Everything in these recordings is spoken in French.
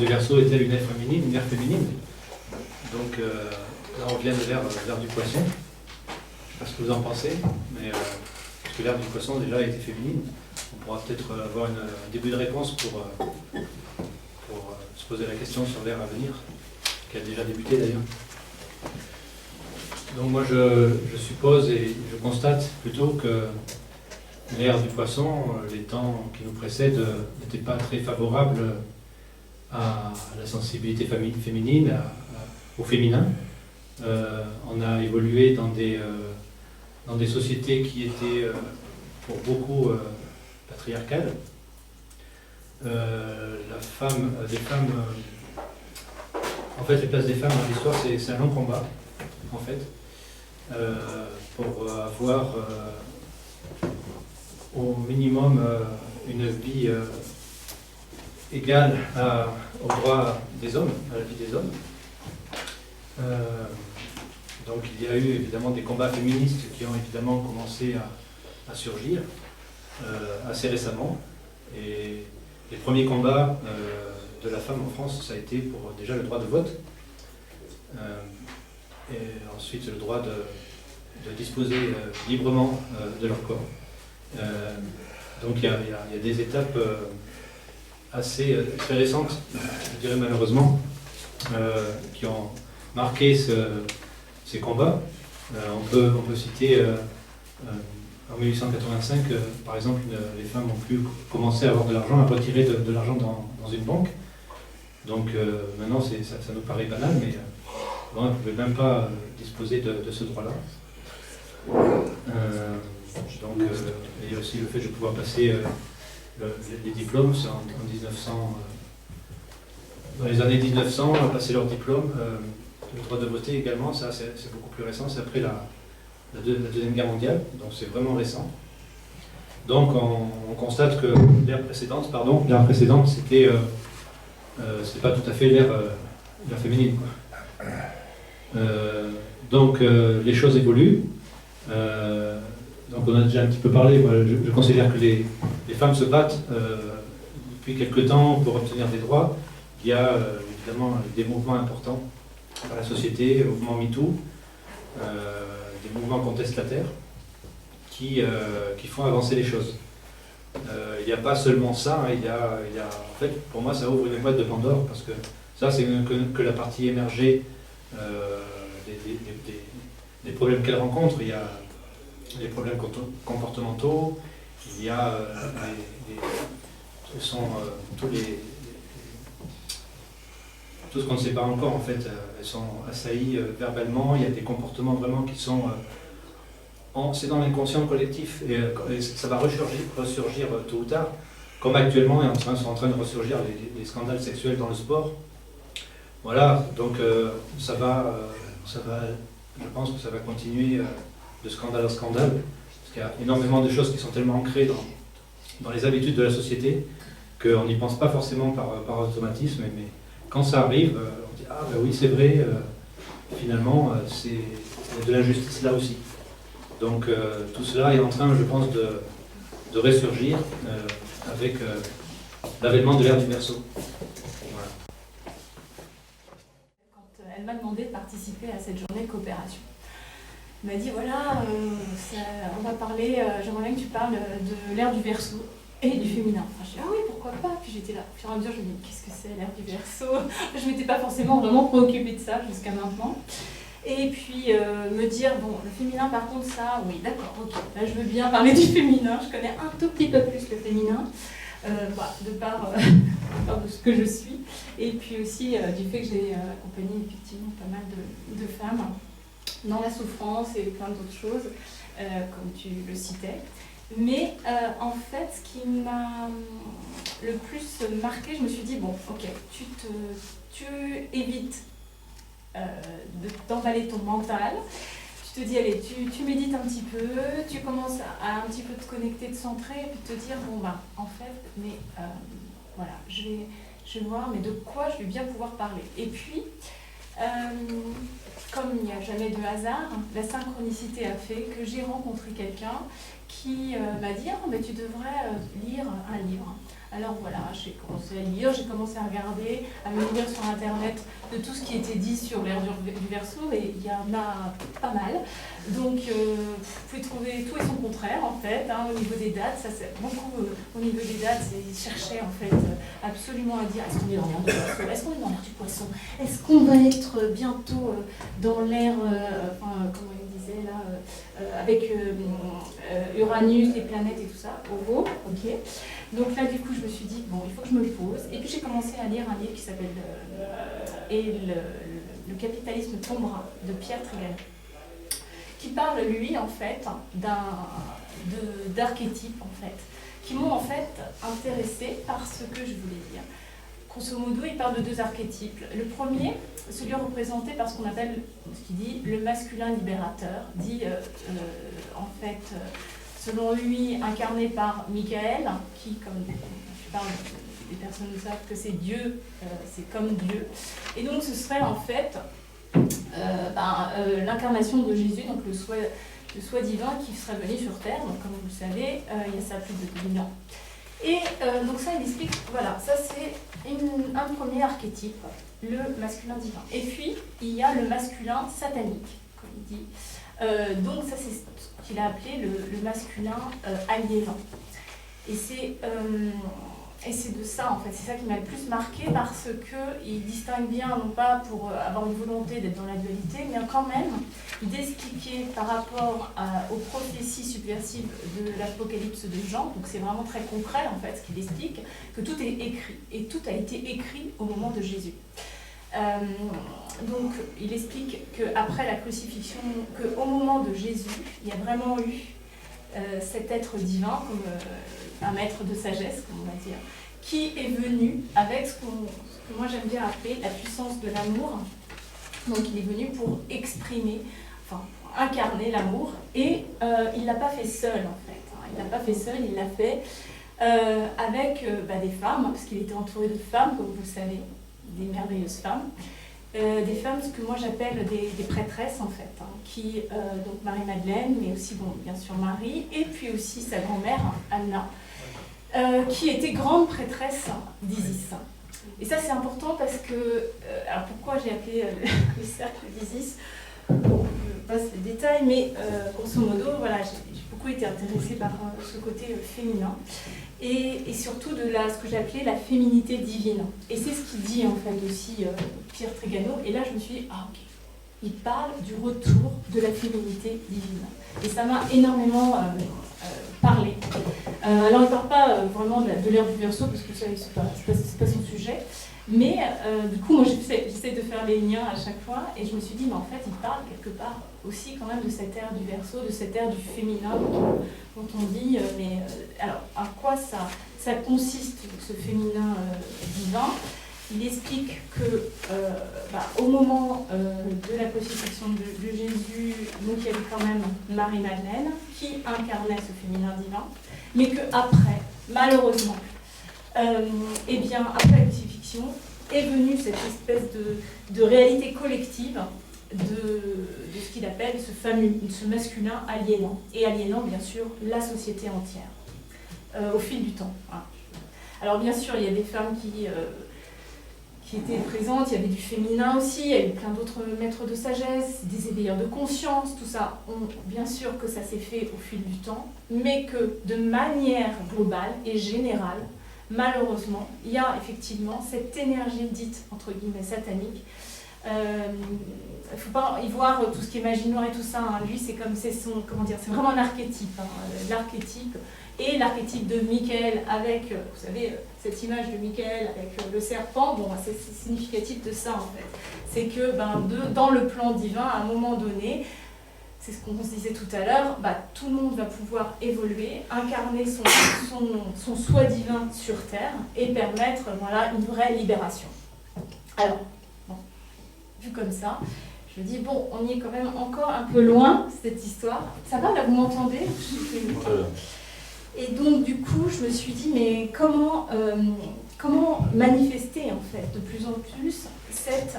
du Verseau est-elle une ère féminine? Donc là on vient de l'ère du Poisson. Je ne sais pas ce que vous en pensez, mais parce que l'ère du Poisson déjà a été féminine. On pourra peut-être avoir un début de réponse pour se poser la question sur l'ère à venir, qui a déjà débuté d'ailleurs. Donc moi je suppose et je constate plutôt que l'ère du Poisson, les temps qui nous précèdent, n'étaient pas très favorables à la sensibilité féminine, au féminin. On a évolué dans des sociétés qui étaient pour beaucoup patriarcales. En fait, les places des femmes dans l'histoire, c'est un long combat, en fait, pour avoir au minimum une vie égale aux droits des hommes, à la vie des hommes. Donc il y a eu évidemment des combats féministes qui ont évidemment commencé à surgir assez récemment. Et les premiers combats de la femme en France, ça a été pour déjà le droit de vote, et ensuite le droit de disposer librement de leur corps. Donc il y a des étapes assez très récentes, je dirais malheureusement, qui ont marqué ces combats. On peut citer en 1885, par exemple, les femmes ont pu commencer à avoir de l'argent, à retirer de l'argent dans une banque. Donc maintenant ça nous paraît banal, mais bon, elles ne pouvaient même pas disposer de ce droit-là. Donc il y a aussi le fait de pouvoir passer les diplômes, c'est en 1900, dans les années 1900, passer leur diplôme, le droit de voter également, ça c'est beaucoup plus récent, c'est après la Deuxième Guerre mondiale, donc c'est vraiment récent. Donc on constate que l'ère précédente, c'était pas tout à fait l'ère féminine, quoi. Donc les choses évoluent. Donc on a déjà un petit peu parlé, moi, je considère que les femmes se battent depuis quelque temps pour obtenir des droits. Il y a évidemment des mouvements importants dans la société, le mouvement MeToo, des mouvements contestataires qui font avancer les choses. Il n'y a pas seulement ça, hein, en fait, pour moi ça ouvre une boîte de Pandore, parce que ça c'est que la partie émergée des problèmes qu'elle rencontre. Il y a les problèmes comportementaux, il y a tout ce qu'on ne sait pas encore, en fait. Elles sont assaillies verbalement, il y a des comportements vraiment qui sont... c'est dans l'inconscient collectif, et ça va ressurgir tôt ou tard, comme actuellement sont en train de ressurgir les scandales sexuels dans le sport. Voilà, donc je pense que ça va continuer de scandale en scandale, parce qu'il y a énormément de choses qui sont tellement ancrées dans les habitudes de la société qu'on n'y pense pas forcément par automatisme, mais quand ça arrive, on dit « Ah ben oui, c'est vrai, finalement, il y a de l'injustice là aussi ». Donc tout cela est en train, je pense, de ressurgir avec l'avènement de l'ère du Verseau. Voilà. Quand elle m'a demandé de participer à cette journée de coopération, elle m'a dit voilà, on va parler, j'aimerais bien que tu parles de l'ère du Verseau et du féminin. Enfin, je dis ah oui, pourquoi pas. Puis j'étais là, au fur et à mesure, je me dis qu'est-ce que c'est l'ère du Verseau. Je m'étais pas forcément vraiment préoccupée de ça jusqu'à maintenant. Et puis me dire, bon, le féminin par contre ça, oui d'accord, ok, là je veux bien parler du féminin, je connais un tout petit peu plus le féminin, de par de ce que je suis, et puis aussi du fait que j'ai accompagné effectivement pas mal de femmes dans la souffrance et plein d'autres choses, comme tu le citais. Mais en fait, ce qui m'a le plus marqué, je me suis dit, bon, ok, tu évites d'emballer ton mental, tu te dis allez, tu médites un petit peu, tu commences à un petit peu te connecter, te centrer, et puis te dire bon bah en fait, mais voilà, je vais voir, mais de quoi je vais bien pouvoir parler. Et puis, comme il n'y a jamais de hasard, la synchronicité a fait que j'ai rencontré quelqu'un qui m'a dit « Ah, mais tu devrais lire un livre ». Alors voilà, j'ai commencé à lire, j'ai commencé à regarder, à me lire sur Internet de tout ce qui était dit sur l'ère du Verseau, et il y en a pas mal. Donc vous pouvez trouver tout et son contraire en fait, hein, au niveau des dates. Ça c'est beaucoup au niveau des dates, ils cherchaient en fait absolument à dire est-ce qu'on est dans l'ère du Verseau, est-ce qu'on est dans l'ère du Poisson, est-ce qu'on va être bientôt dans l'ère, comment il disait là, avec Uranus, les planètes et tout ça, Ovo, ok. Donc là, du coup, je me suis dit, bon, il faut que je me pose. Et puis j'ai commencé à lire un livre qui s'appelle Le capitalisme tombera, de Pierre Trigano, qui parle, lui, en fait, d'archétypes, en fait, qui m'ont, en fait, intéressée par ce que je voulais dire. Grosso modo, il parle de 2 archétypes. Le premier, celui représenté par ce qu'on appelle, ce qu'il dit, le masculin libérateur, dit, en fait... selon lui, incarné par Michael, qui, comme je parle, des personnes savent que c'est Dieu, c'est comme Dieu. Et donc ce serait en fait l'incarnation de Jésus, donc le soi divin qui serait venu sur Terre, donc comme vous le savez, il y a ça plus de 2000 ans. Et donc ça, il explique, voilà, ça c'est un premier archétype, le masculin divin. Et puis, il y a le masculin satanique, comme il dit. Donc ça c'est ce qu'il a appelé le masculin aliénant. Et c'est de ça en fait, c'est ça qui m'a le plus marqué parce qu'il distingue bien, non pas pour avoir une volonté d'être dans la dualité, mais quand même d'expliquer par rapport aux prophéties subversives de l'Apocalypse de Jean, donc c'est vraiment très concret en fait ce qu'il explique, que tout est écrit, et tout a été écrit au moment de Jésus. Donc il explique qu'après la crucifixion, qu'au moment de Jésus, il y a vraiment eu cet être divin, comme un maître de sagesse, comme on va dire, qui est venu avec ce que moi j'aime bien appeler la puissance de l'amour. Donc il est venu pour exprimer, enfin pour incarner l'amour, et il ne l'a pas fait seul en fait. Hein. Il ne l'a pas fait seul, il l'a fait avec des femmes, parce qu'il était entouré de femmes, comme vous le savez, des merveilleuses femmes. Des femmes, ce que moi j'appelle des prêtresses en fait, hein, qui, donc Marie-Madeleine, mais aussi bon, bien sûr Marie, et puis aussi sa grand-mère, Anna, qui était grande prêtresse d'Isis. Et ça c'est important parce que, alors pourquoi j'ai appelé le cercle d'Isis, bon, je passe les détails, mais grosso modo, voilà, j'ai beaucoup été intéressée par ce côté féminin. Et surtout de ce que j'appelais la féminité divine. Et c'est ce qu'il dit en fait aussi Pierre Trigano. Et là je me suis dit, ah ok, il parle du retour de la féminité divine. Et ça m'a énormément parlé. Alors il ne parle pas vraiment de l'ère du Verseau, parce que ça c'est pas son sujet. Mais du coup, moi j'essaie de faire les liens à chaque fois. Et je me suis dit, mais en fait, il parle quelque part aussi quand même de cette ère du Verseau, de cette ère du féminin dont on dit, alors à quoi ça consiste ce féminin divin. Il explique que au moment de la crucifixion de Jésus, donc il y avait quand même Marie-Madeleine qui incarnait ce féminin divin, mais qu'après, malheureusement, après la crucifixion, est venue cette espèce de réalité collective de ce qu'il appelle ce masculin aliénant, et aliénant bien sûr la société entière, au fil du temps. Hein. Alors bien sûr, il y a des femmes qui étaient présentes, il y avait du féminin aussi, il y a eu plein d'autres maîtres de sagesse, des éveilleurs de conscience, tout ça. Bien sûr que ça s'est fait au fil du temps, mais que de manière globale et générale, malheureusement, il y a effectivement cette énergie dite, entre guillemets, satanique. Il ne faut pas y voir tout ce qui est magie noire et tout ça. Hein. Lui, c'est vraiment un archétype. Hein. L'archétype et l'archétype de Michael avec, vous savez, cette image de Michael avec le serpent. Bon, c'est significatif de ça en fait. C'est que dans le plan divin, à un moment donné, c'est ce qu'on se disait tout à l'heure, tout le monde va pouvoir évoluer, incarner son soi divin sur Terre et permettre une vraie libération. Alors, vu comme ça, je me dis, bon, on y est quand même encore un peu loin, cette histoire. Ça va, là, vous m'entendez ? Et donc, du coup, je me suis dit, mais comment manifester, en fait, de plus en plus cette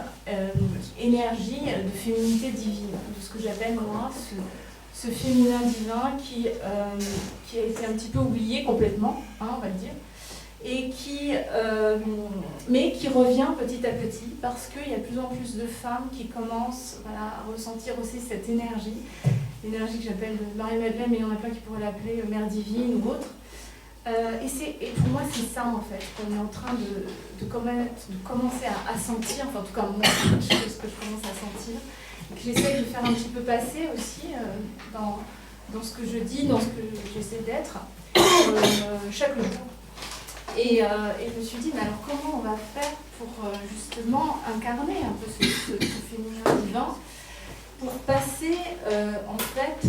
énergie de féminité divine, de ce que j'appelle, moi, ce féminin divin qui a été un petit peu oublié complètement, hein, on va le dire, et mais qui revient petit à petit parce qu'il y a de plus en plus de femmes qui commencent à ressentir aussi cette énergie, l'énergie que j'appelle Marie-Madeleine, mais il y en a plein qui pourraient l'appeler Mère Divine ou autre. Et pour moi, c'est ça en fait, qu'on est en train de commencer à sentir, enfin en tout cas moi, c'est ce que je commence à sentir, et que j'essaie de faire un petit peu passer aussi dans ce que je dis, dans ce que j'essaie d'être chaque jour. Et je me suis dit, mais alors comment on va faire pour justement incarner un peu ce féminin divin, pour passer en fait,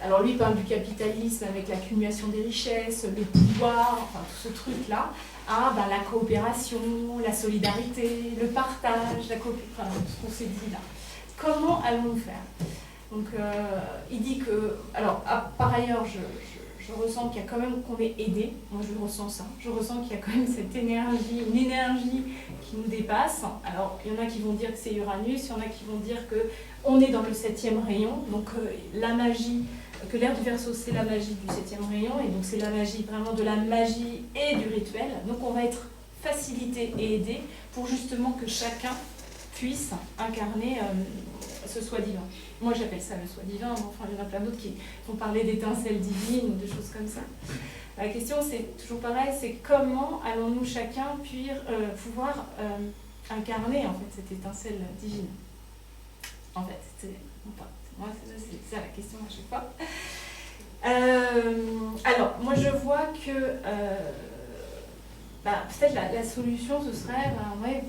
alors lui il parle du capitalisme avec l'accumulation des richesses, le pouvoir, enfin tout ce truc-là, à la coopération, la solidarité, le partage, enfin, ce qu'on s'est dit là. Comment allons-nous faire? Donc il dit que, alors par ailleurs je ressens qu'il y a quand même qu'on est aidé, moi je ressens ça, je ressens qu'il y a quand même cette énergie, une énergie qui nous dépasse. Alors il y en a qui vont dire que c'est Uranus, il y en a qui vont dire qu'on est dans le 7e rayon, donc la magie, que l'ère du Verseau c'est la magie du 7e rayon, et donc c'est la magie vraiment de la magie et du rituel, donc on va être facilité et aidé pour justement que chacun puisse incarner ce soi divin. Moi j'appelle ça le soi divin, enfin il y en a plein d'autres qui vont parler d'étincelles divines ou de choses comme ça. La question c'est toujours pareil, c'est comment allons-nous chacun pouvoir incarner en fait cette étincelle divine. En fait, moi c'est ça la question à chaque fois. Alors moi je vois que peut-être la solution ce serait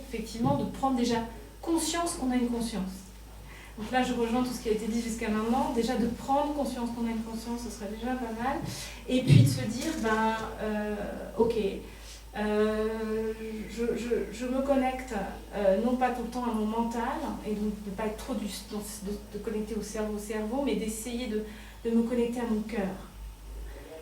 effectivement de prendre déjà conscience qu'on a une conscience. Donc là, je rejoins tout ce qui a été dit jusqu'à maintenant. Déjà, de prendre conscience qu'on a une conscience, ce serait déjà pas mal. Et puis de se dire, ok, je me connecte, non pas tout le temps à mon mental, et donc de ne pas être trop de connecter au cerveau, mais d'essayer de me connecter à mon cœur,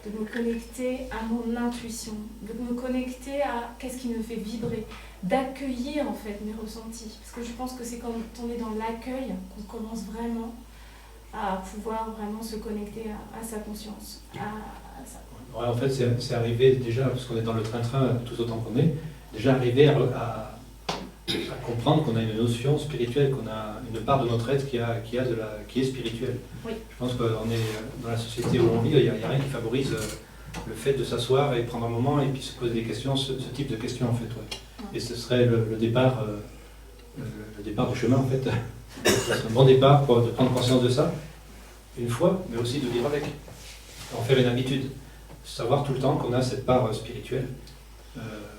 de me connecter à mon intuition, de me connecter à qu'est-ce qui me fait vibrer, d'accueillir en fait mes ressentis. Parce que je pense que c'est quand on est dans l'accueil qu'on commence vraiment à pouvoir vraiment se connecter à sa conscience, à ça. Ouais, en fait, c'est arrivé déjà, parce qu'on est dans le train-train tout autant qu'on est, déjà arrivé à comprendre qu'on a une notion spirituelle, qu'on a une part de notre être qui est spirituelle. Oui. Je pense qu'on est dans la société où on vit, il n'y a rien qui favorise le fait de s'asseoir et prendre un moment et puis se poser des questions, ce type de questions en fait. Ouais. Et ce serait le départ du chemin en fait. C'est un bon départ de prendre conscience de ça, une fois, mais aussi de vivre avec. En faire une habitude. Savoir tout le temps qu'on a cette part spirituelle.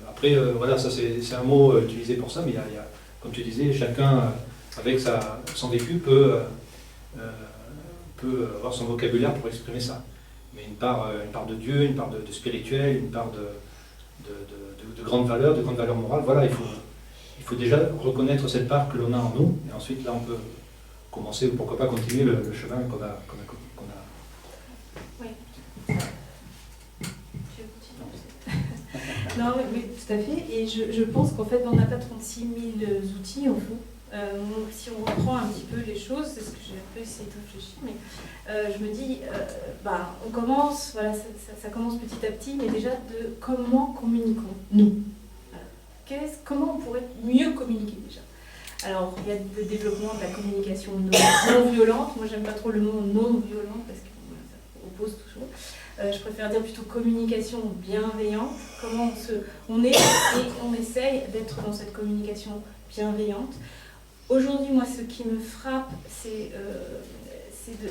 Après, voilà, ça c'est un mot utilisé pour ça, mais il y a, comme tu disais, chacun avec son vécu peut avoir son vocabulaire pour exprimer ça. Mais une part de Dieu, une part de spirituel, une part de grande valeur morale, voilà, il faut déjà reconnaître cette part que l'on a en nous, et ensuite là on peut commencer, ou pourquoi pas continuer le chemin qu'on a. Oui. Non, mais tout à fait. Et je pense qu'en fait, on n'a pas 36 000 outils, en fait. Si on reprend un petit peu les choses, c'est ce que j'ai un peu essayé de réfléchir, mais je me dis, on commence, voilà, ça commence petit à petit, mais déjà de comment communiquons-nous. Comment on pourrait mieux communiquer déjà. Alors, il y a le développement de la communication non violente. Moi, j'aime pas trop le mot non violent parce que ça oppose toujours. Je préfère dire plutôt communication bienveillante. Comment on est et on essaye d'être dans cette communication bienveillante. Aujourd'hui, moi, ce qui me frappe, c'est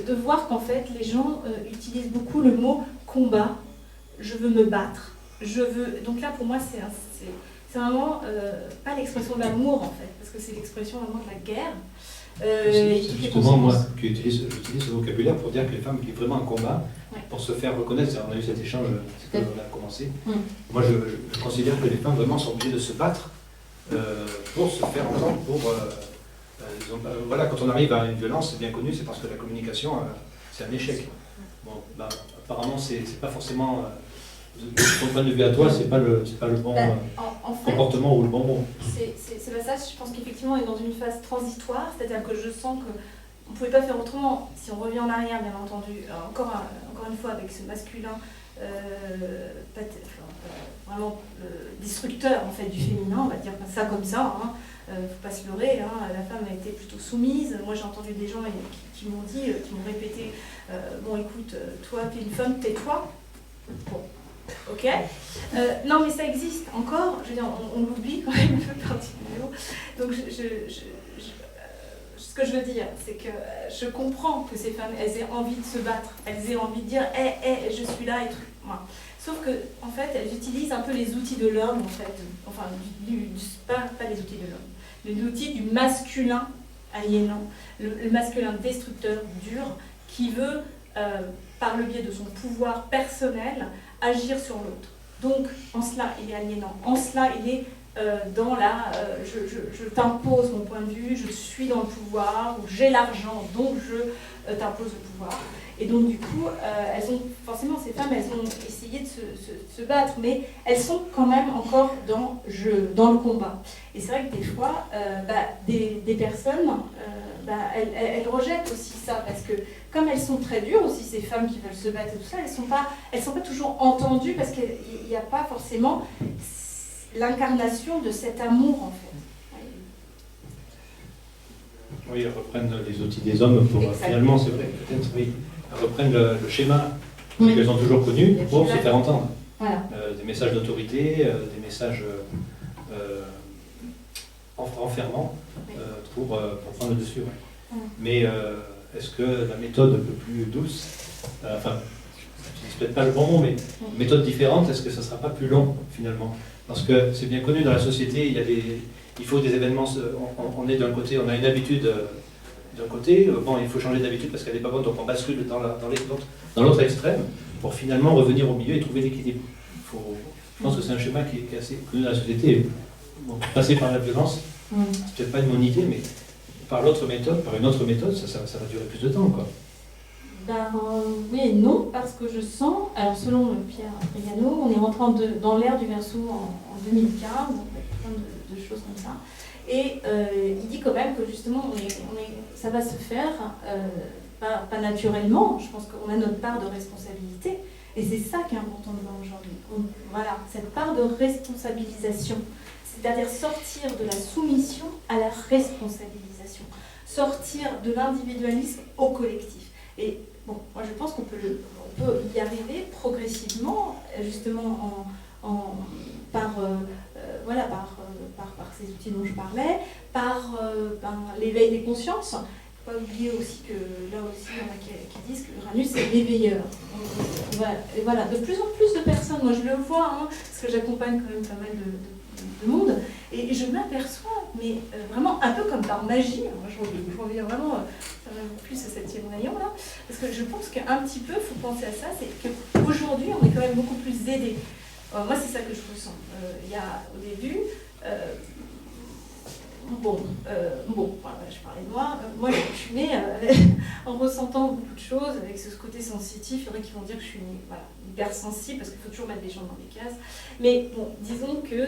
de voir qu'en fait, les gens utilisent beaucoup le mot combat. Je veux me battre. Donc là, pour moi, c'est vraiment pas l'expression de l'amour, en fait, parce que c'est l'expression vraiment de la guerre. C'est justement moi qui j'utilise ce vocabulaire pour dire que les femmes vivent vraiment un combat pour se faire reconnaître. On a eu cet échange quand on a commencé. Moi, je considère que les femmes vraiment sont obligées de se battre pour se faire entendre. Voilà, quand on arrive à une violence, c'est bien connu, c'est parce que la communication, c'est un échec. Bon, apparemment, c'est pas forcément. De ton point de vue à toi, c'est pas le bon comportement ou le bon mot. C'est pas ça, je pense qu'effectivement on est dans une phase transitoire, c'est-à-dire que je sens on ne pouvait pas faire autrement. Si on revient en arrière, bien entendu, encore une fois avec ce masculin vraiment destructeur en fait, du féminin, on va dire ça comme ça, hein. Faut pas se leurrer, hein. La femme a été plutôt soumise. Moi j'ai entendu des gens qui m'ont dit, qui m'ont répété, bon écoute, toi t'es une femme, tais-toi. Bon, ok. Non mais ça existe encore, je veux dire, on l'oublie quand même une peu partie du jour. Donc ce que je veux dire, c'est que je comprends que ces femmes, elles aient envie de se battre, elles aient envie de dire, je suis là et tout. Voilà. Sauf que, en fait, elles utilisent un peu les outils de l'homme, en fait, enfin, pas les outils de l'homme, les outils du masculin aliénant, le masculin destructeur, dur, qui veut, par le biais de son pouvoir personnel, agir sur l'autre. Donc, en cela, il est aliénant. En cela, il est dans la je t'impose mon point de vue, je suis dans le pouvoir, ou j'ai l'argent, donc je t'impose le pouvoir. Et donc du coup, forcément ces femmes, elles ont essayé de se battre, mais elles sont quand même encore dans le combat. Et c'est vrai que des fois, des personnes, elles rejettent aussi ça, parce que comme elles sont très dures aussi, ces femmes qui veulent se battre et tout ça, elles sont pas toujours entendues, parce qu'il n'y a pas forcément l'incarnation de cet amour en fait. Oui, elles reprennent les outils des hommes pour finalement, c'est vrai, peut-être, oui, elles reprennent le schéma qu'elles ont toujours connu pour se faire entendre. Voilà. Des messages d'autorité, des messages enfermants pour prendre le dessus. Ouais. Mais est-ce que la méthode un peu plus douce, enfin, je ne peut-être pas le bon mot, mais méthode différente, est-ce que ça ne sera pas plus long finalement? Parce que c'est bien connu dans la société, il faut des événements, on est d'un côté, on a une habitude d'un côté, bon il faut changer d'habitude parce qu'elle n'est pas bonne, donc on bascule dans l'autre extrême pour finalement revenir au milieu et trouver l'équilibre. Je pense que c'est un schéma qui est assez connu dans la société. Bon, passer par la violence, c'est peut-être pas une bonne idée, mais par une autre méthode, ça va durer plus de temps, quoi. Oui et non, parce que je sens, alors selon Pierre Frégano, on est rentré dans l'ère du Verseau en 2015, donc plein de choses comme ça. Et il dit quand même que justement, ça va se faire, pas naturellement, je pense qu'on a notre part de responsabilité, et c'est ça qui est important de voir aujourd'hui. Voilà, cette part de responsabilisation, c'est-à-dire sortir de la soumission à la responsabilisation, sortir de l'individualisme au collectif. Et bon, moi je pense qu'on peut y arriver progressivement, justement par ces outils dont je parlais, par l'éveil des consciences. Il ne faut pas oublier aussi que là aussi, il y en a qui disent que Uranus c'est l'éveilleur. Et voilà, de plus en plus de personnes, moi je le vois, hein, parce que j'accompagne quand même pas mal de monde, et je m'aperçois, mais vraiment un peu comme par magie, moi je reviens vraiment plus à cette rayon là, parce que je pense qu'un petit peu, il faut penser à ça, c'est qu'aujourd'hui on est quand même beaucoup plus aidés. Moi c'est ça que je ressens. Il y a au début, voilà, je parlais de moi. Moi, je suis née en ressentant beaucoup de choses, avec ce côté sensitif. Il y en a qui vont dire que je suis hypersensible, parce qu'il faut toujours mettre les gens dans des cases. Mais bon, disons que,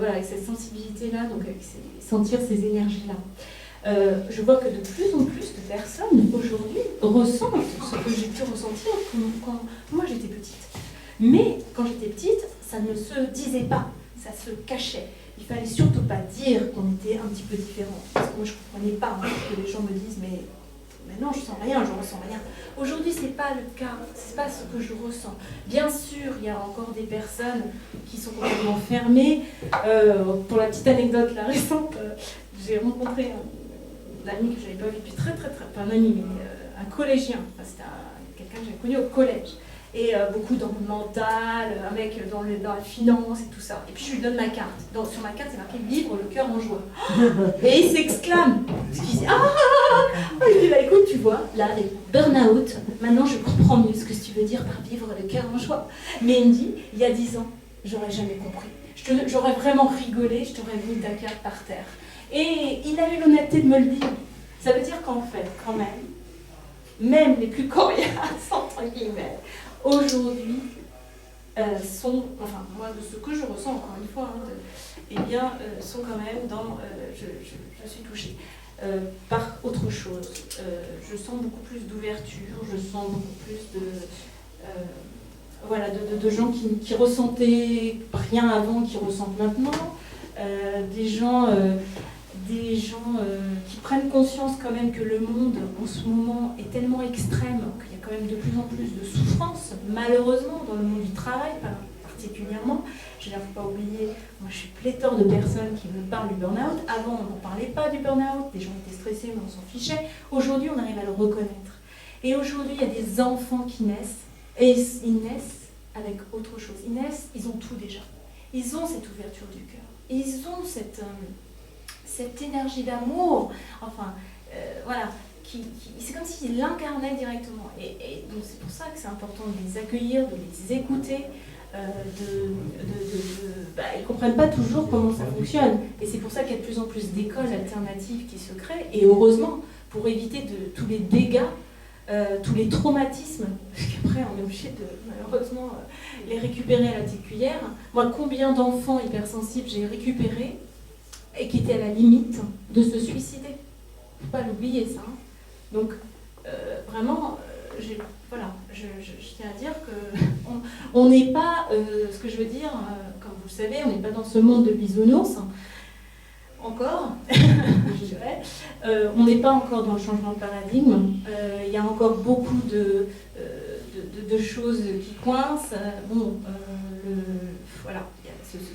avec cette sensibilité-là, donc avec sentir ces énergies-là, je vois que de plus en plus de personnes, aujourd'hui, ressentent ce que j'ai pu ressentir quand moi j'étais petite. Mais quand j'étais petite, ça ne se disait pas, ça se cachait. Il fallait surtout pas dire qu'on était un petit peu différent. Parce que moi, je ne comprenais pas que les gens me disent mais non, je sens rien, je ressens rien. Aujourd'hui, ce n'est pas le cas, ce n'est pas ce que je ressens. Bien sûr, il y a encore des personnes qui sont complètement fermées. Pour la petite anecdote là, récente, j'ai rencontré un ami que je n'avais pas vu depuis très, pas un ami, mais un collégien. Enfin, c'était quelqu'un que j'avais connu au collège. Et beaucoup dans le mental, un mec dans la finance et tout ça. Et puis je lui donne ma carte. Sur ma carte, c'est marqué « Vivre le cœur en joie ». Et il s'exclame. Parce qu'il dit « Ah !» Il dit bah, « Écoute, tu vois, là, les burn-out, maintenant je comprends mieux ce que tu veux dire par vivre le cœur en joie. » Mais il me dit « Il y a 10 ans, j'aurais jamais compris. J'aurais vraiment rigolé, je t'aurais mis ta carte par terre. » Et il a eu l'honnêteté de me le dire. Ça veut dire qu'en fait, quand même les plus coriaces, entre guillemets, aujourd'hui, moi, de ce que je ressens, encore une fois, sont quand même dans je suis touchée. par autre chose. Je sens beaucoup plus d'ouverture, je sens beaucoup plus de gens qui ressentaient rien avant, qui ressentent maintenant, des gens qui prennent conscience quand même que le monde en ce moment est tellement extrême qu'il y a quand même de plus en plus de souffrance, malheureusement dans le monde du travail particulièrement. Je ne faut pas oublier, moi je suis pléthore de personnes qui me parlent du burn-out. Avant on n'en parlait pas du burn-out, les gens étaient stressés mais on s'en fichait. Aujourd'hui on arrive à le reconnaître. Et aujourd'hui il y a des enfants qui naissent, et ils naissent avec autre chose. Ils ont tout déjà. Ils ont cette ouverture du cœur. Ils ont cette énergie d'amour, c'est comme s'ils l'incarnaient directement. Et donc c'est pour ça que c'est important de les accueillir, de les écouter. Ils ne comprennent pas toujours comment ça fonctionne. Et c'est pour ça qu'il y a de plus en plus d'écoles alternatives qui se créent. Et heureusement, pour éviter tous les dégâts, tous les traumatismes, parce qu'après on est obligé de malheureusement les récupérer à la petite cuillère. Moi, combien d'enfants hypersensibles j'ai récupérés et qui étaient à la limite de se suicider. Il ne faut pas l'oublier, ça. Hein. Donc, vraiment, je tiens à dire qu'on n'est pas, ce que je veux dire, comme vous le savez, on n'est pas dans ce monde de bisounours, encore, je dirais. On n'est pas encore dans le changement de paradigme. Il y a encore beaucoup de choses qui coincent.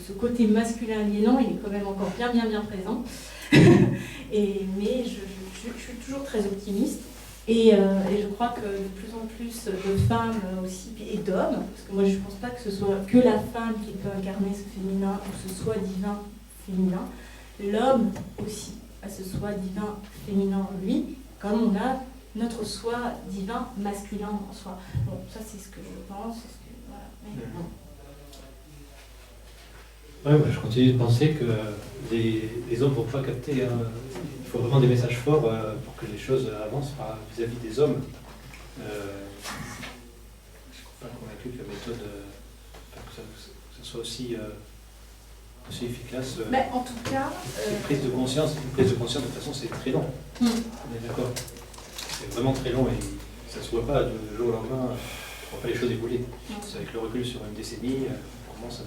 Ce côté masculin aliénant, il est quand même encore bien présent. Mais je suis toujours très optimiste. Et je crois que de plus en plus de femmes aussi, et d'hommes, parce que moi je ne pense pas que ce soit que la femme qui peut incarner ce féminin, ou ce soi divin féminin, l'homme aussi a ce soi divin féminin en lui, comme on a notre soi divin masculin en soi. Bon, ça c'est ce que je pense, voilà. Mais, ouais, je continue de penser que les hommes ne vont pas capter. Hein. Il faut vraiment des messages forts pour que les choses avancent vis-à-vis des hommes. Je ne suis pas convaincu que la méthode, que ça soit aussi efficace. En tout cas, une prise de conscience, de toute façon, c'est très long. On est d'accord. C'est vraiment très long et ça ne se voit pas du jour au lendemain. On ne voit pas les choses évoluer. C'est avec le recul sur une décennie qu'on commence à...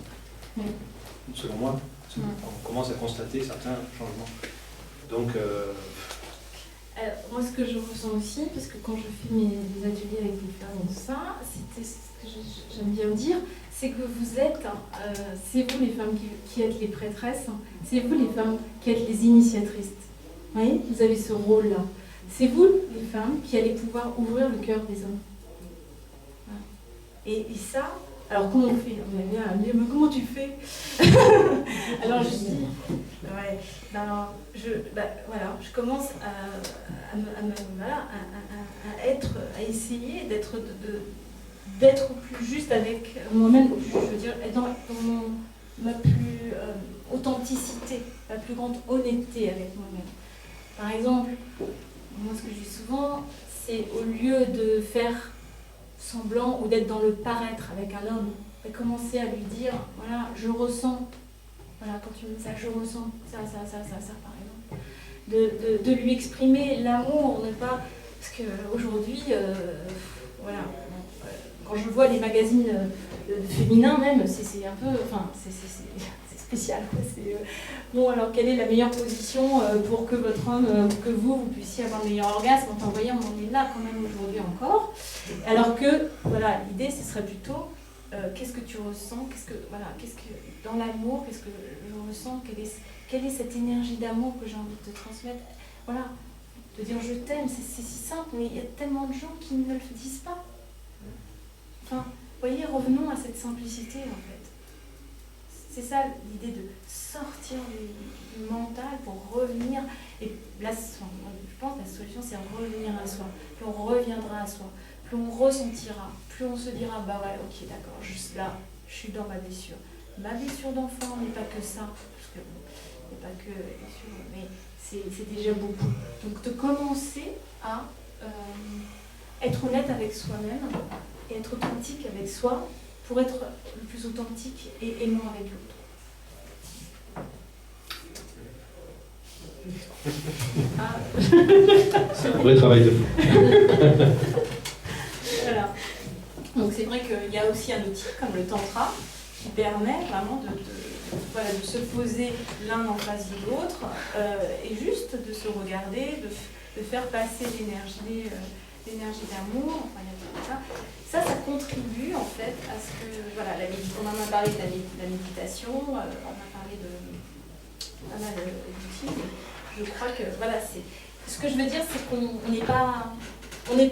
Selon moi, on commence à constater certains changements. Donc, moi, ce que je ressens aussi, parce que quand je fais mes ateliers avec les femmes et tout ça, c'était ce que j'aime bien dire, c'est que vous êtes, c'est vous les femmes qui êtes les prêtresses, c'est vous les femmes qui êtes les initiatrices. Vous voyez, vous avez ce rôle-là. C'est vous les femmes qui allez pouvoir ouvrir le cœur des hommes. Voilà. Et ça... Alors comment on fait? On va bien me dire, mais comment tu fais? Alors je dis, je commence à essayer d'être plus juste avec moi-même, je veux dire, dans ma plus authenticité, ma plus grande honnêteté avec moi-même. Par exemple, moi ce que je dis souvent, c'est au lieu de faire semblant ou d'être dans le paraître avec un homme, de commencer à lui dire, voilà, je ressens, voilà, quand tu me dis ça, je ressens ça, par exemple. De lui exprimer l'amour, ne pas... Parce qu'aujourd'hui, quand je vois les magazines féminins même, c'est un peu... Enfin, c'est spécial, quoi. Bon, alors quelle est la meilleure position pour que votre homme, que vous puissiez avoir le meilleur orgasme? Enfin, vous voyez, on en est là quand même aujourd'hui encore. Alors que, voilà, l'idée, ce serait plutôt, qu'est-ce que tu ressens? Qu'est-ce que dans l'amour, qu'est-ce que je ressens? Quelle est cette énergie d'amour que j'ai envie de te transmettre? Voilà, de dire je t'aime, c'est si simple, mais il y a tellement de gens qui ne le disent pas. Enfin, vous voyez, revenons à cette simplicité, en fait. C'est ça l'idée de sortir du mental pour revenir. Et là, je pense que la solution, c'est revenir à soi. Plus on reviendra à soi, plus on ressentira, plus on se dira, bah ouais, ok, d'accord, juste là, je suis dans ma blessure. Ma blessure d'enfant n'est pas que ça, parce que il n'y a pas que la blessure, mais c'est déjà beaucoup. Donc de commencer à être honnête avec soi-même et être authentique avec soi, pour être le plus authentique et aimant avec l'autre. Ah. C'est un vrai travail de fond. Voilà. Donc c'est vrai qu'il y a aussi un outil comme le tantra qui permet vraiment voilà, de se poser l'un en face de l'autre et juste de se regarder, de faire passer l'énergie d'amour. Enfin, il y a tout ça. Ça contribue en fait à ce que, voilà, on en a parlé de la méditation, on a parlé de pas mal d'outils. Je crois que, voilà, ce que je veux dire, c'est qu'on n'est pas... On n'est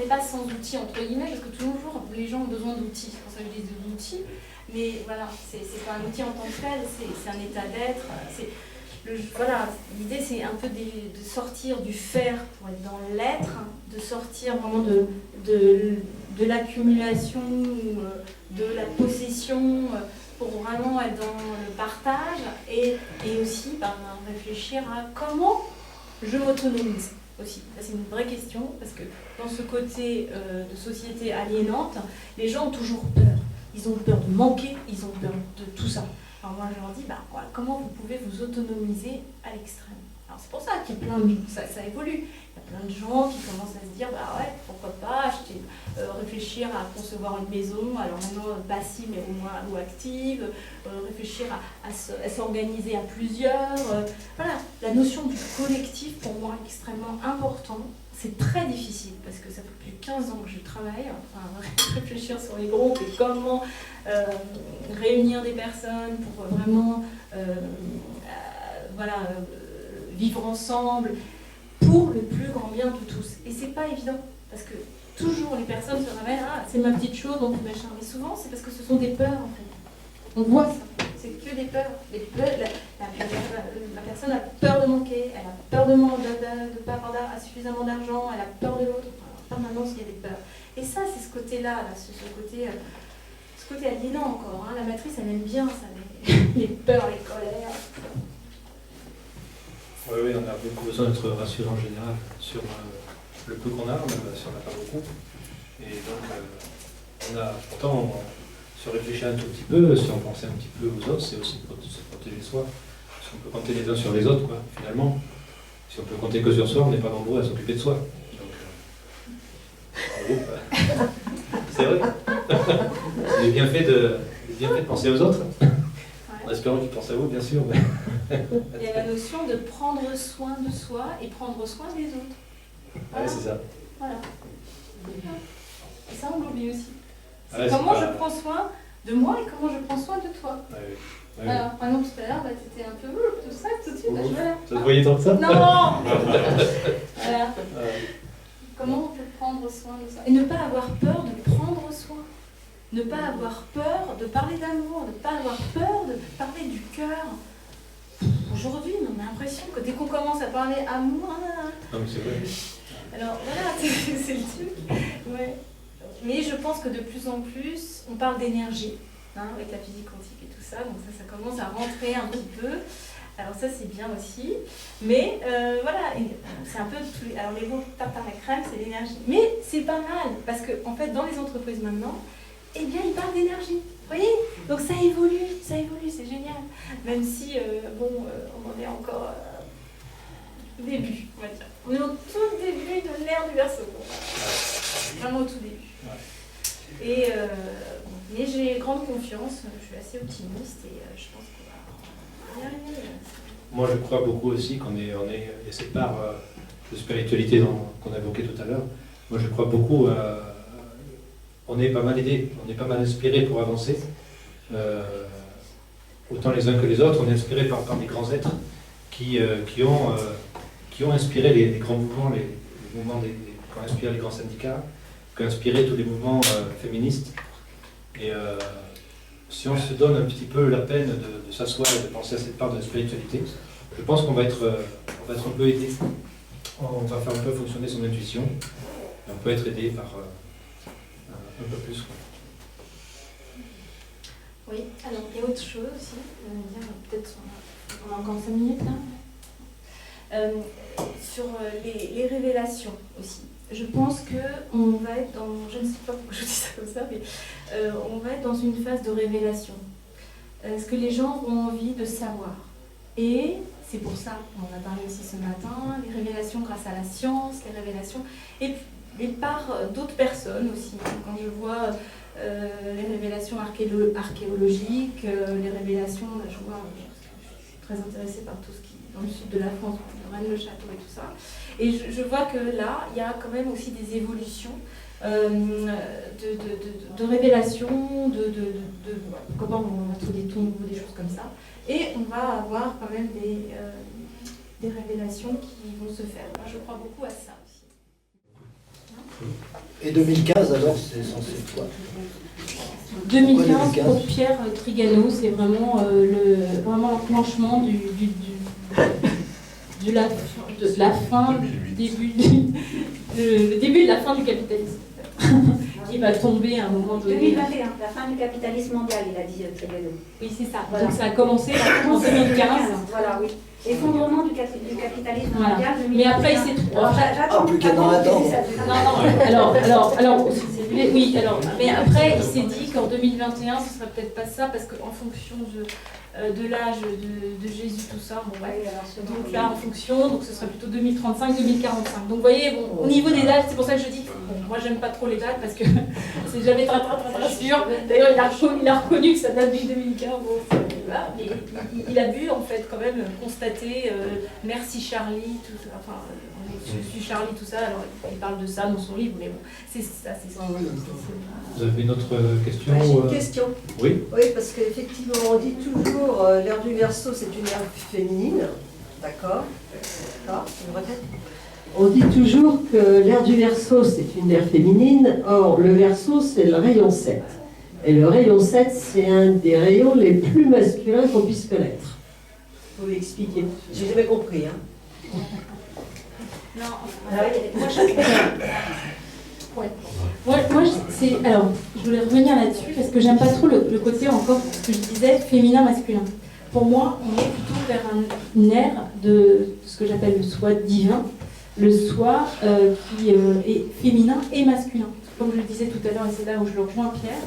pas sans outils, entre guillemets, parce que toujours les gens ont besoin d'outils. C'est pour ça que je dis des outils. Mais voilà, c'est pas un outil en tant que tel, c'est un état d'être. Voilà, l'idée c'est un peu de sortir du faire pour être dans l'être, de sortir vraiment de l'accumulation, de la possession, pour vraiment être dans le partage et aussi réfléchir à comment je m'autonomise. Aussi. C'est une vraie question, parce que dans ce côté de société aliénante, les gens ont toujours peur. Ils ont peur de manquer, ils ont peur de tout ça. Alors moi, je leur dis, voilà, comment vous pouvez vous autonomiser à l'extrême. Alors c'est pour ça qu'il y a plein de gens, ça évolue. Il y a plein de gens qui commencent à se dire, ouais, pourquoi pas acheter, réfléchir à concevoir une maison, alors maintenant passive mais ou active, réfléchir à s'organiser à plusieurs. Voilà, la notion du collectif pour moi est extrêmement importante. C'est très difficile parce que ça fait plus de 15 ans que je travaille, réfléchir sur les groupes et comment réunir des personnes pour vraiment vivre ensemble pour le plus grand bien de tous. Et c'est pas évident parce que toujours les personnes se ramènent, c'est ma petite chose, donc machin. Mais souvent c'est parce que ce sont des peurs en fait. On voit ça. C'est que des peurs. La personne a peur de manquer, elle a peur de ne pas avoir suffisamment d'argent, elle a peur de l'autre. En permanence, il y a des peurs. Et ça, c'est ce côté-là, ce côté aliénant encore. La matrice, elle aime bien ça, les peurs, les colères. Oui, on a beaucoup besoin d'être rassuré en général sur le peu qu'on a, même si on n'a pas beaucoup. Et donc, pourtant, se réfléchir un tout petit peu, si on pensait un petit peu aux autres, c'est aussi se protéger soi. Si on peut compter les uns sur les autres, quoi, finalement. Si on peut compter que sur soi, on n'est pas nombreux à s'occuper de soi. Donc, c'est vrai. C'est bien fait de penser aux autres. En espérant qu'ils pensent à vous, bien sûr. Il y a la notion de prendre soin de soi et prendre soin des autres. Voilà. Ouais, c'est ça. Voilà. Et ça, on l'oublie aussi. C'est ouais, comment je prends soin de moi et comment je prends soin de toi. Ouais. Alors, par exemple, tout à l'heure, tu étais un peu tout ça, tout de suite. Voilà. Ça te voyait tant que ça? Non. Voilà. Comment on peut prendre soin de soi et ne pas avoir peur de prendre soin. Ne pas avoir peur de parler d'amour, ne pas avoir peur de parler du cœur. Aujourd'hui, on a l'impression que dès qu'on commence à parler amour... Non, mais c'est vrai. Alors voilà, c'est le truc. Ouais. Mais je pense que de plus en plus, on parle d'énergie, avec la physique quantique et tout ça, donc ça commence à rentrer un petit peu. Alors ça, c'est bien aussi. Mais voilà, c'est un peu... Alors les mots tarte à la crème, c'est l'énergie. Mais c'est pas mal, parce qu'en fait, dans les entreprises maintenant, eh bien, ils parlent d'énergie. Vous voyez? Donc ça évolue, c'est génial. Même si, on en est encore au début, on va dire. On est au tout début de l'ère du Verseau. Vraiment au tout début. Et, mais j'ai grande confiance, je suis assez optimiste et je pense qu'on va y arriver. Moi, je crois beaucoup aussi il y a cette part de spiritualité qu'on a évoquée tout à l'heure. Moi, je crois beaucoup on est pas mal aidés, on est pas mal inspirés pour avancer. Autant les uns que les autres, on est inspirés par des grands êtres qui ont inspiré les grands mouvements, les mouvements qui ont inspiré les grands syndicats, qui ont inspiré tous les mouvements féministes. Et si on se donne un petit peu la peine de s'asseoir et de penser à cette part de la spiritualité, je pense qu'on va être un peu aidé. On va faire un peu fonctionner son intuition, et on peut être aidé par un peu plus. Oui, alors il y a autre chose aussi, peut-être on a encore 5 minutes là, sur les révélations aussi. Je pense qu'on va être dans, je ne sais pas pourquoi je dis ça comme ça, mais on va être dans une phase de révélation. Ce que les gens ont envie de savoir. Et c'est pour ça qu'on en a parlé aussi ce matin, les révélations grâce à la science, les révélations, et par d'autres personnes aussi. Quand je vois les révélations archéologiques, les révélations, là, je vois, je suis très intéressée par tout ce qui est dans le sud de la France, Rennes-le-Château et tout ça. Et je vois que là, il y a quand même aussi des évolutions de révélations, comment on va trouver des tons nouveaux, des choses comme ça. Et on va avoir quand même des révélations qui vont se faire. Moi, je crois beaucoup à ça aussi. Et 2015, alors, c'est censé être quoi? 2015, pour Pierre Trigano, c'est vraiment vraiment l'enclenchement de la fin, le début de la fin du capitalisme. Qui va tomber à un moment donné. 2021, la fin du capitalisme mondial, il a dit Trigano. Oui, c'est ça. Voilà. Donc ça a commencé en 2015. Voilà, oui. Effondrement du capitalisme Voilà. mondial. 2021. Mais après, il s'est trop. Ah, plus qu'un an à attendre. Alors, oui, mais après, il s'est dit qu'en 2021, ce serait peut-être pas ça, parce qu'en fonction de l'âge de Jésus, tout ça, bon, ouais. Donc là, en fonction, donc ce serait plutôt 2035, 2045. Donc vous voyez, bon, au niveau des dates, c'est pour ça que je dis, bon, moi j'aime pas trop les dates, parce que c'est jamais très sûr. D'ailleurs, il a reconnu que ça date du 2015, bon, voilà. Mais il a dû, en fait, quand même, constater, merci Charlie, tout ça, enfin, je suis Charlie, tout ça, alors il parle de ça dans son livre, mais bon, c'est ça, c'est ça. Vous avez une autre question? J'ai une question. Oui. Oui, parce qu'effectivement, on dit toujours l'ère du Verseau, c'est une ère féminine. D'accord. Je répète. On dit toujours que l'ère du Verseau, c'est une ère féminine. Or, le Verseau, c'est le rayon 7. Et le rayon 7, c'est un des rayons les plus masculins qu'on puisse connaître. Vous pouvez expliquer. J'ai jamais compris. Hein. Non, moi alors, je voulais revenir là-dessus parce que j'aime pas trop le côté encore, ce que je disais, féminin-masculin. Pour moi, on est plutôt vers une ère de ce que j'appelle le soi divin, le soi qui est féminin et masculin. Comme je le disais tout à l'heure, et c'est là où je le rejoins Pierre,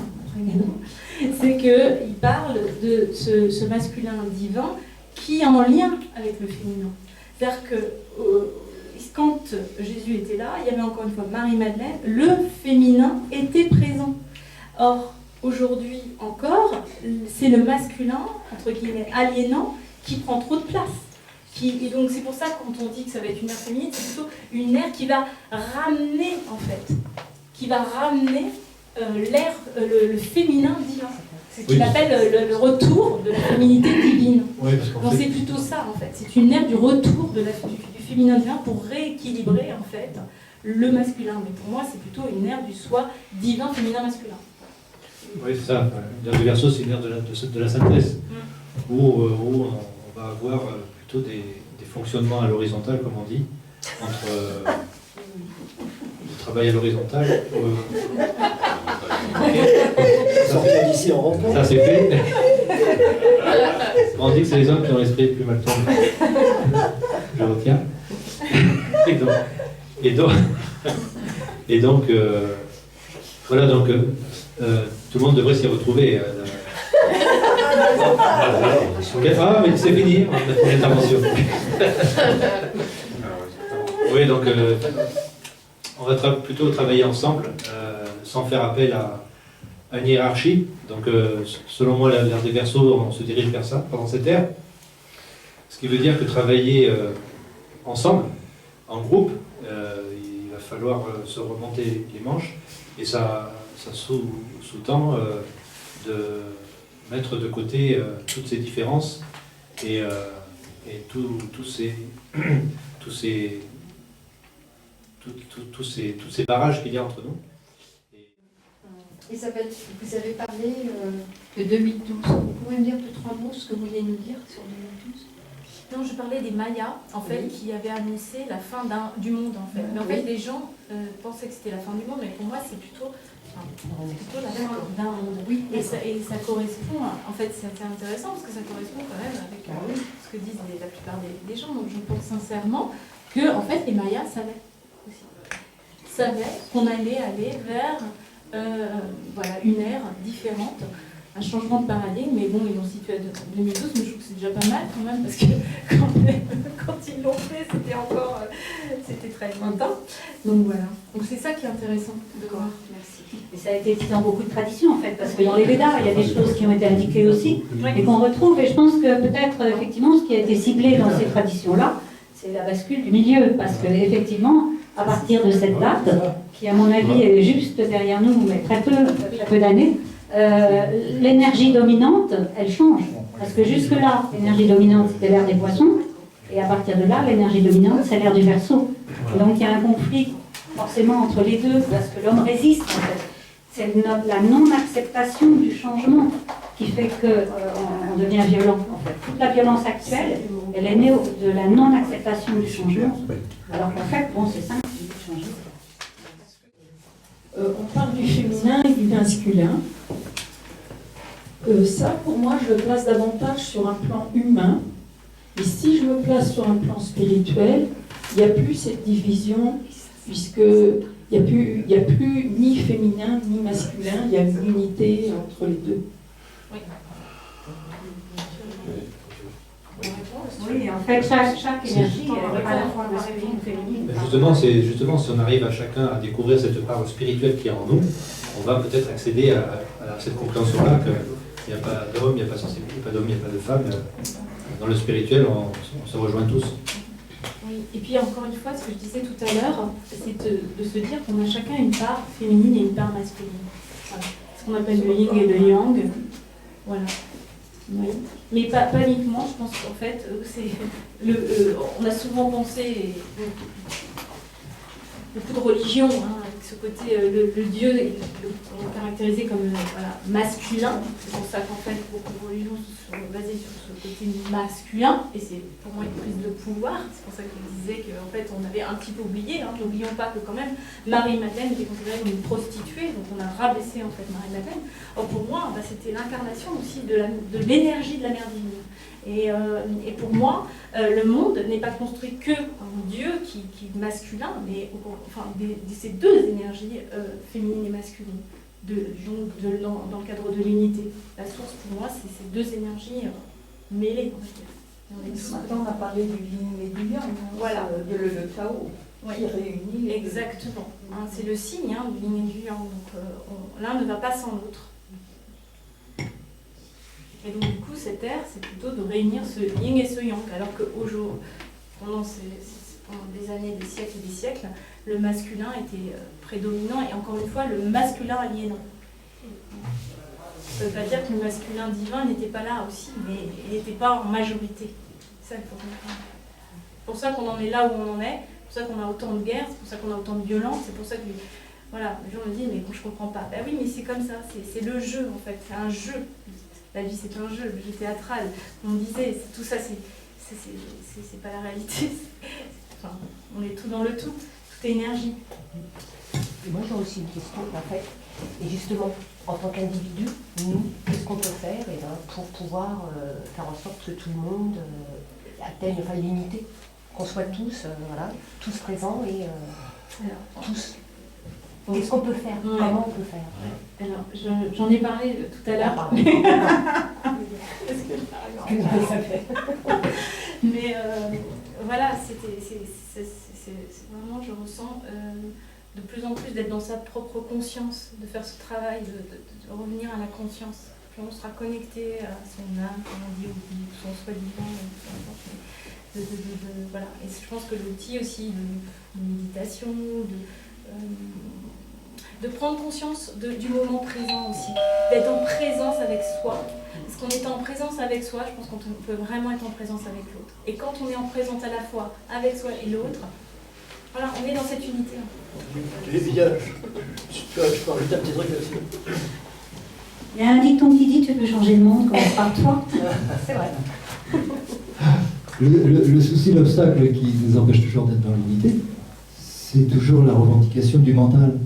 c'est qu'il parle de ce masculin divin qui est en lien avec le féminin. C'est-à-dire que quand Jésus était là, il y avait encore une fois Marie-Madeleine, le féminin était présent. Or, aujourd'hui encore, c'est le masculin, entre guillemets, aliénant, qui prend trop de place. Et donc c'est pour ça que quand on dit que ça va être une ère féminine, c'est plutôt une ère qui va ramener, en fait, le féminin divin. C'est ce qu'il appelle le retour de la féminité divine. Oui, parce qu'en Donc fait, c'est plutôt ça, en fait. C'est une ère du retour du féminin divin pour rééquilibrer, en fait, le masculin. Mais pour moi, c'est plutôt une ère du soi divin, féminin, masculin. oui, c'est ça. L'ère du Verseau, c'est une ère de la synthèse, où on va avoir plutôt des fonctionnements à l'horizontale, comme on dit, entre le travail à l'horizontale. Sortir d'ici en rencontre. Ça, c'est fait. On dit que c'est les hommes qui ont l'esprit le plus mal tourné. Je retiens. Et donc, voilà, donc tout le monde devrait s'y retrouver. Ah, mais c'est fini, on a fait l'intervention. Oui, donc on va plutôt travailler ensemble, sans faire appel à une hiérarchie. Donc, selon moi, l'ère des Verseaux, on se dirige vers ça pendant cette ère. Ce qui veut dire que travailler ensemble, en groupe, il va falloir se remonter les manches. Et ça sous-tend de mettre de côté toutes ces différences et tous ces barrages qu'il y a entre nous. Isabelle, vous avez parlé de 2012. Vous pouvez me dire de 3 mots ce que vous vouliez nous dire sur 2012? Non, je parlais des Mayas, en fait, qui avaient annoncé la fin du monde, en fait. Mais en fait, les gens pensaient que c'était la fin du monde, mais pour moi, c'est plutôt la fin d'un monde. Oui. Et ça correspond, en fait, c'est assez intéressant, parce que ça correspond quand même avec ce que disent la plupart des gens. Donc, je pense sincèrement que, en fait, les Mayas savaient aussi. Savaient qu'on allait aller vers une ère différente, un changement de paradigme, mais bon, ils l'ont situé à 2012, mais je trouve que c'est déjà pas mal quand même, parce que quand ils l'ont fait, c'était encore, c'était très lointain. Donc voilà. Donc c'est ça qui est intéressant de voir. Merci. Et ça a été dit dans beaucoup de traditions en fait, parce que dans les Védas, il y a des choses qui ont été indiquées aussi, et qu'on retrouve, et je pense que peut-être effectivement ce qui a été ciblé dans ces traditions-là, c'est la bascule du milieu, parce que effectivement, à partir de cette date, qui à mon avis est juste derrière nous, mais très peu d'années, l'énergie dominante, elle change. Parce que jusque-là, l'énergie dominante, c'était l'ère des poissons, et à partir de là, l'énergie dominante, c'est l'ère du Verseau. Et donc il y a un conflit forcément entre les deux, parce que l'homme résiste en fait. C'est la non-acceptation du changement qui fait qu'on devient violent en fait. Toute la violence actuelle, elle est née de la non-acceptation du changement. Alors qu'en fait, bon, c'est simple, il faut changer. On parle du féminin et du masculin. Ça, pour moi, je le place davantage sur un plan humain. Et si je me place sur un plan spirituel, il n'y a plus cette division, puisqu'il n'y a plus ni féminin ni masculin, il y a une unité entre les deux. Oui, en fait, chaque énergie, elle est à la fois masculine et féminine. Justement, si on arrive à chacun à découvrir cette part spirituelle qui est en nous, on va peut-être accéder à cette compréhension-là qu'il n'y a pas d'homme, il n'y a pas de sensibilité, il n'y a pas d'homme, il n'y a pas de femme. Dans le spirituel, on se rejoint tous. Oui, et puis encore une fois, ce que je disais tout à l'heure, c'est de se dire qu'on a chacun une part féminine et une part masculine. Voilà. Ce qu'on appelle le yin et le yang. Voilà. Oui. Mais pas uniquement, je pense qu'en fait, on a souvent pensé, beaucoup de religions, avec ce côté, le dieu est caractérisé comme masculin. C'est pour ça qu'en fait, beaucoup de religions sont basées sur ce côté masculin, et c'est pour moi une prise de pouvoir. C'est pour ça qu'il disait qu'en fait, on avait un petit peu oublié. N'oublions pas que quand même, Marie-Madeleine était considérée comme une prostituée, donc on a rabaissé en fait Marie-Madeleine. Or pour moi, c'était l'incarnation aussi de l'énergie de la mère divine. Et pour moi, le monde n'est pas construit que un Dieu qui est masculin, mais ces deux énergies féminines et masculines, dans le cadre de l'unité. La source, pour moi, c'est ces deux énergies mêlées. Ce matin, on a parlé du yin et du yang, voilà. Le Tao, qui réunit. Exactement. C'est le signe du yin et du yang. Donc l'un ne va pas sans l'autre. Et donc du coup, cette ère, c'est plutôt de réunir ce yin et ce yang, alors qu'aujourd'hui, pendant des années, des siècles et des siècles, le masculin était prédominant, et encore une fois, le masculin aliénant. Ça ne veut pas dire que le masculin divin n'était pas là aussi, mais il n'était pas en majorité. Ça, il faut comprendre. C'est pour ça qu'on en est là où on en est, c'est pour ça qu'on a autant de guerres, c'est pour ça qu'on a autant de violence, c'est pour ça que voilà, les gens me disent, mais je ne comprends pas. Ben oui, mais c'est comme ça, c'est le jeu en fait, c'est un jeu. La vie, c'est un jeu, le jeu théâtral. On disait, tout ça, c'est pas la réalité. Enfin, on est tout dans le tout. Tout est énergie. Et moi, j'ai aussi une question, en fait. Et justement, en tant qu'individu, nous, qu'est-ce qu'on peut faire pour pouvoir faire en sorte que tout le monde atteigne l'unité, qu'on soit tous présents et tous. Qu'est-ce qu'on peut faire? Comment on peut faire? Alors, j'en ai parlé tout à l'heure. Mais voilà, c'est vraiment, je ressens de plus en plus d'être dans sa propre conscience, de faire ce travail, de revenir à la conscience. Puis on sera connecté à son âme, comme on dit, ou son soi divin, voilà. Et je pense que l'outil aussi de méditation, de prendre conscience du moment présent aussi, d'être en présence avec soi. Parce qu'en étant en présence avec soi, je pense qu'on peut vraiment être en présence avec l'autre. Et quand on est en présence à la fois avec soi et l'autre, voilà, on est dans cette unité. Je peux rajouter un petit truc là-dessus. Il y a un dicton qui dit tu peux changer le monde, commence par toi. C'est vrai. Le souci, l'obstacle qui nous empêche toujours d'être dans l'unité, c'est toujours la revendication du mental.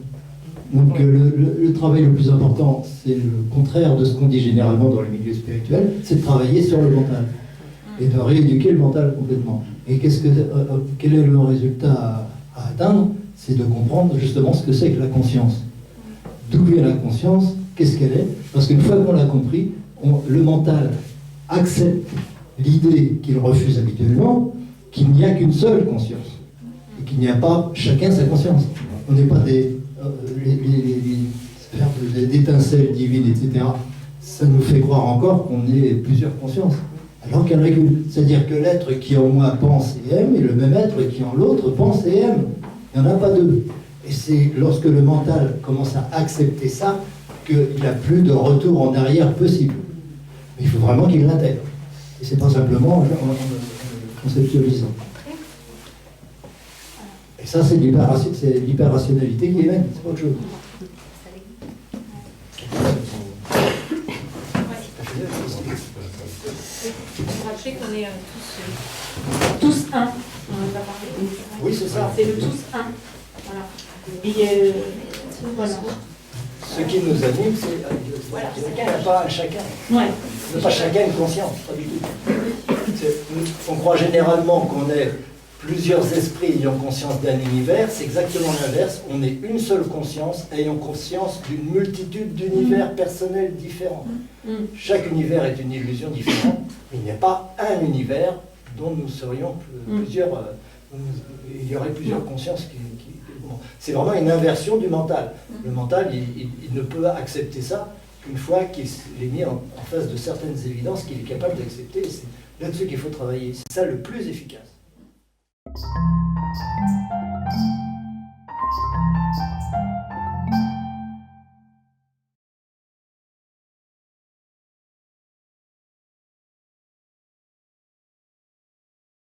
Donc le travail le plus important, c'est le contraire de ce qu'on dit généralement dans le milieu spirituel, c'est de travailler sur le mental et de rééduquer le mental complètement. Et quel est le résultat à atteindre? C'est de comprendre justement ce que c'est que la conscience. D'où vient la conscience qu'est-ce qu'elle est, parce qu'une fois qu'on l'a compris, le mental accepte l'idée qu'il refuse habituellement, qu'il n'y a qu'une seule conscience, et qu'il n'y a pas chacun sa conscience. On n'est pas des d'étincelles divines, etc. Ça nous fait croire encore qu'on est plusieurs consciences, alors qu'il y en a qu'une. C'est-à-dire que l'être qui en moi pense et aime est le même être qui en l'autre pense et aime. Il n'y en a pas deux. Et c'est lorsque le mental commence à accepter ça qu'il n'y a plus de retour en arrière possible. Mais il faut vraiment qu'il l'intègre. Et c'est pas simplement en conceptualisant. Et ça, c'est l'hyper-rationalité qui est même, c'est pas autre chose. Rappeler qu'on est tous un. On en a parlé. Oui, c'est ça. C'est le tous un. Voilà. Et voilà. Ce qui nous anime, c'est Voilà. chacun n'a pas chacun. Ouais. N'a pas chacun une conscience, pas du tout. On croit généralement qu'on est plusieurs esprits ayant conscience d'un univers, c'est exactement l'inverse. On est une seule conscience ayant conscience d'une multitude d'univers personnels différents. Chaque univers est une illusion différente, mais il n'y a pas un univers dont nous serions plusieurs. Il y aurait plusieurs consciences bon. C'est vraiment une inversion du mental. Le mental, il ne peut accepter ça qu'une fois qu'il est mis en face de certaines évidences qu'il est capable d'accepter. C'est là-dessus qu'il faut travailler. C'est ça le plus efficace.